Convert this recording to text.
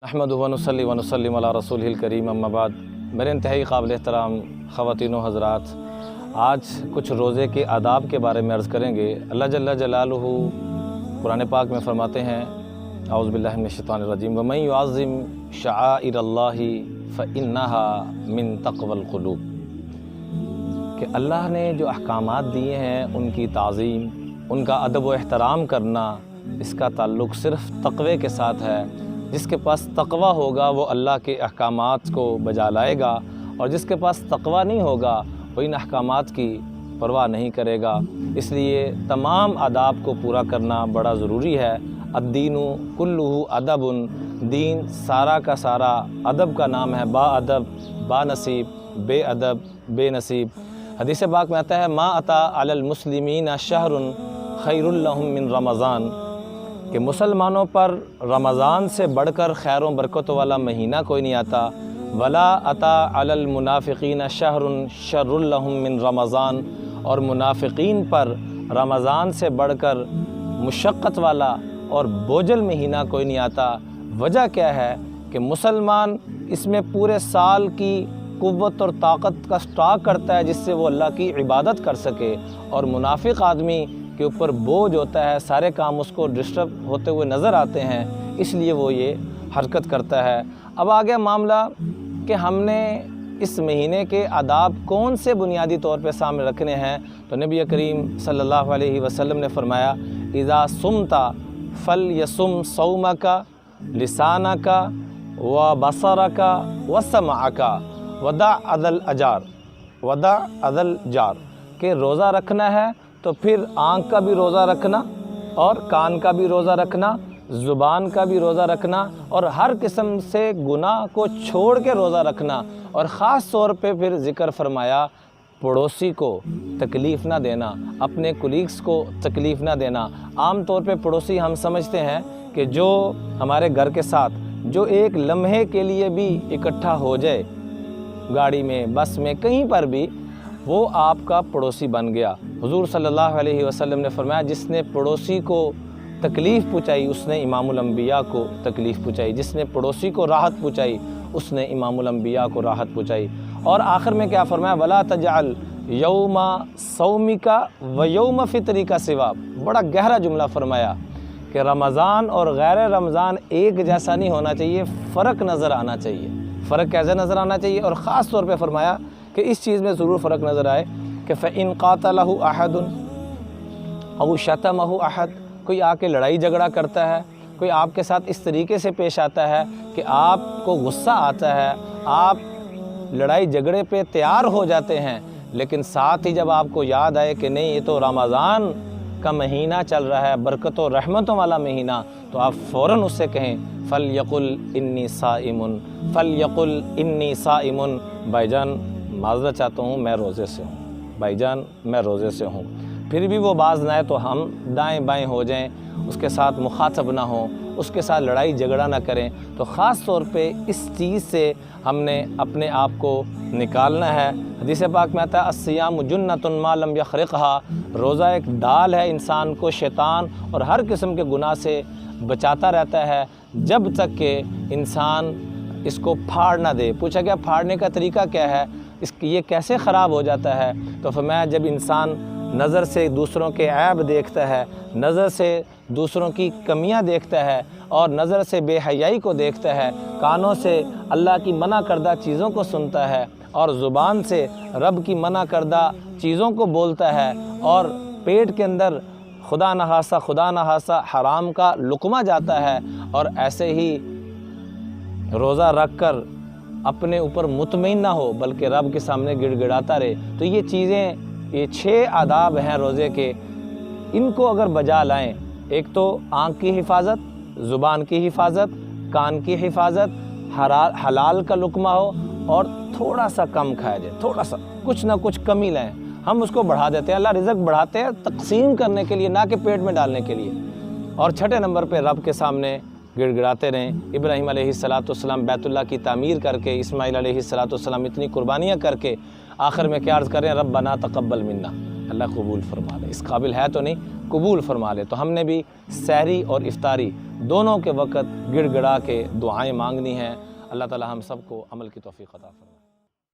अहमदुहु व नुसल्ली व नुसल्लिमु अला रसूलिहिल करीम अम्मा बाद। मेरे इंतहाई काबिल एहतराम ख़वातीन व हज़रात, आज कुछ रोज़े के आदाब के बारे में अर्ज़ करेंगे। अल्लाह जल्ल जलालुहु कुरान पाक में फ़रमाते हैं, औज़ु बिल्लाहि मिनश शैतानिर रजीम, व मन युअज़्ज़िम शआइरल्लाहि फ़इन्नहा मिन तक़वल क़ुलूब, कि अल्लाह ने जो अहकामात दिए हैं उनकी ताज़ीम, उनका अदब व एहतराम करना, इसका ताल्लुक़ सिर्फ़ तक़वे के साथ है। जिसके पास तक़वा होगा वो अल्लाह के अहकामात को बजा लाएगा, और जिसके पास तक़वा नहीं होगा वो इन अहकामात की परवाह नहीं करेगा। इसलिए तमाम आदाब को पूरा करना बड़ा ज़रूरी है। अद्दीनु कुल्लुहु अदबुन, दीन सारा का सारा अदब का नाम है। बाअदब बानसीब, बेअदब बेनसीब। हदीस पाक में आता है, मा अता अलल मुस्लिमीन शहरुन खैरुल लहुम मिन रमज़ान, कि मुसलमानों पर रमज़ान से बढ़कर खैर व बरकत वाला महीना कोई नहीं आता। वला अता अलल मुनाफ़िकीन शहरुन शर्रुल लहुम मिन रमज़ान, और मुनाफ़िकीन पर रमज़ान से बढ़कर मुशक्क़त वाला और बोझल महीना कोई नहीं आता। वजह क्या है कि मुसलमान इसमें पूरे साल की क़ुव्वत और ताकत का स्टॉक करता है जिससे वो अल्लाह की इबादत कर सके, और मुनाफिक आदमी के ऊपर बोझ होता है, सारे काम उसको डिस्टर्ब होते हुए नज़र आते हैं, इसलिए वो ये हरकत करता है। अब आ गया मामला कि हमने इस महीने के आदाब कौन से बुनियादी तौर पे सामने रखने हैं। तो नबी करीम सल्लल्लाहु अलैहि वसल्लम ने फरमाया, इज़ा सुमता फल यसुम सौमका लिसानका व बसरका व समअका वदा अदल अजार वदा अदल जार, के रोज़ा रखना है तो फिर आँख का भी रोज़ा रखना, और कान का भी रोज़ा रखना, ज़ुबान का भी रोज़ा रखना, और हर किस्म से गुनाह को छोड़ के रोज़ा रखना। और ख़ास तौर पे फिर ज़िक्र फरमाया, पड़ोसी को तकलीफ़ ना देना, अपने कुलीग्स को तकलीफ़ ना देना। आम तौर पे पड़ोसी हम समझते हैं कि जो हमारे घर के साथ जो एक लम्हे के लिए भी इकट्ठा हो जाए, गाड़ी में, बस में, कहीं पर भी, वो आपका पड़ोसी बन गया। हुज़ूर सल्लल्लाहु अलैहि वसल्लम ने फरमाया, जिसने पड़ोसी को तकलीफ़ पहुँचाई उसने इमामुल अंबिया को तकलीफ़ पहुँचाई, जिसने पड़ोसी को राहत पहुँचाई उसने इमामुल अंबिया को राहत पहुँचाई। और आखिर में क्या फरमाया, वला तजअल यौमा सौमिका व यौम फितरिका सिवा। बड़ा गहरा जुमला फरमाया कि रमज़ान और गैर रमज़ान एक जैसा नहीं होना चाहिए, फ़र्क नज़र आना चाहिए। फ़र्क कैसे नज़र आना चाहिए? और ख़ास तौर पे फरमाया कि इस चीज़ में ज़रूर फ़र्क नज़र आए कि फ़इन क़ातलहु अहदुन औ शतमहु अहद, कोई आके लड़ाई झगड़ा करता है, कोई आपके साथ इस तरीके से पेश आता है कि आपको गुस्सा आता है, आप लड़ाई झगड़े पे तैयार हो जाते हैं, लेकिन साथ ही जब आपको याद आए कि नहीं, ये तो रमज़ान का महीना चल रहा है, बरकतों रहमतों वाला महीना, तो आप फ़ौरन उससे कहें, फ़लयक़ुल इन्नी साइमुन, फ़लयक़ुल इन्नी साइमुन, भाईजान माज़रत चाहता हूँ, मैं रोज़े से हूँ, भाईजान मैं रोज़े से हूँ। फिर भी वो बाज़ ना आए तो हम दाएं बाएं हो जाएं, उसके साथ मुखातब ना हो, उसके साथ लड़ाई झगड़ा ना करें। तो ख़ास तौर पे इस चीज़ से हमने अपने आप को निकालना है। हदीस पाक में आता है, अस्सियामु जुन्नतुन मा लम यख़रिक़हा, रोज़ा एक ढाल है, इंसान को शैतान और हर किस्म के गुनाह से बचाता रहता है जब तक कि इंसान इसको फाड़ ना दे। पूछा गया फाड़ने का तरीका क्या है, ये कैसे ख़राब हो जाता है? तो फरमाया, जब इंसान नज़र से दूसरों के ऐब देखता है, नज़र से दूसरों की कमियां देखता है, और नज़र से बेहयाई को देखता है, कानों से अल्लाह की मना करदा चीज़ों को सुनता है, और ज़ुबान से रब की मना करदा चीज़ों को बोलता है, और पेट के अंदर खुदा न खासा हराम का लुक़मा जाता है, और ऐसे ही रोज़ा रख कर अपने ऊपर मुतमईन ना हो बल्कि रब के सामने गिड़गिड़ाता रहे। तो ये चीज़ें, ये 6 आदाब हैं रोज़े के, इनको अगर बजा लाएं, एक तो आँख की हिफाजत, ज़ुबान की हिफाजत, कान की हिफाजत, हलाल का लुक़मा हो, और थोड़ा सा कम खाया जाए, थोड़ा सा कुछ ना कुछ कमी लाएं। हम उसको बढ़ा देते हैं, अल्लाह रिज़्क़ बढ़ाते हैं तक़सीम करने के लिए, ना कि पेट में डालने के लिए। और छठे नंबर पे रब के सामने गिड़गिड़ाते रहें। इब्राहीम अलैहिस्सलाम बैतुल्लाह की तामीर करके, इस्माईल अलैहिस्सलाम इतनी कुर्बानियाँ करके आखिर में क्या अर्ज़ करें, रब्बना तक़ब्बल मिन्ना, اللہ قبول فرما لے، اس قابل ہے تو نہیں، قبول فرما لے۔ تو ہم نے بھی سحری اور افطاری دونوں کے وقت گڑ گڑا کے دعائیں مانگنی ہیں۔ اللہ تعالی ہم سب کو عمل کی توفیق عطا فرمائے۔